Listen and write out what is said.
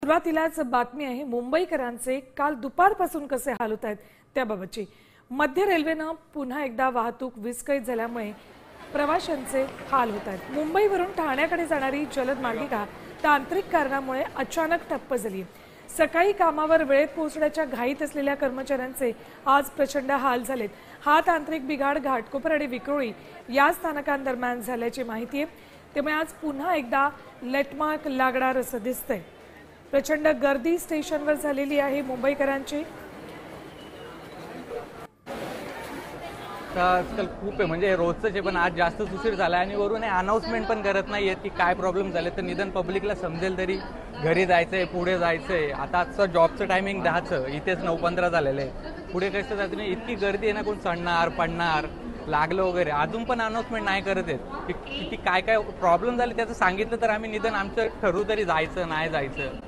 सुरुवातीलाच बातमी आहे मुंबईकरांचे काल दुपारपासून कसे हाल होत आहेत त्याबाबतची। मध्य रेल्वेनं पुन्हा एकदा वाहतूक विस्कळीत झाल्यामुळे प्रवाशांचे हाल होत आहेत। मुंबईवरून ठाण्याकडे जाणारी जलद मार्गिका तांत्रिक कारणामुळे अचानक ठप्प झाली। सकाळी कामावर वेळेत पोहोचण्याच्या घाईत असलेल्या कर्मचाऱ्यांचे आज प्रचंड हाल झालेत। हा तांत्रिक बिघाड घाटकोपर आणि विक्रोळी या स्थानकांदरम्यान झाल्याची माहिती आहे। त्यामुळे आज पुन्हा एकदा लेटमार्क लागणार असं दिसतंय। प्रचंड गर्दी स्टेशनवर झालेली आहे मुंबईकरांची। आजकाल खूप आहे, म्हणजे रोजचं जे पण आज जास्त उशीर झाला आणि वरून अनाउन्समेंट पण करत नाहीयेत की काय प्रॉब्लेम झाले, तर निदान पब्लिकला समजेल तरी घरी जायचंय, पुढे जायचंय। आता आजचं जॉबचं टायमिंग 10चं, इथेच 9:15 झालेलं आहे। पुढे कसं जातं नाही, इतकी गर्दी आहे ना, कोण चढणार पडणार लागलं वगैरे। अजून पण अनाउन्समेंट नाही करत आहेत की किती काय काय प्रॉब्लेम झाले त्याचं सांगितलं तर आम्ही निदान आमचं ठरवू तरी जायचं नाही जायचं।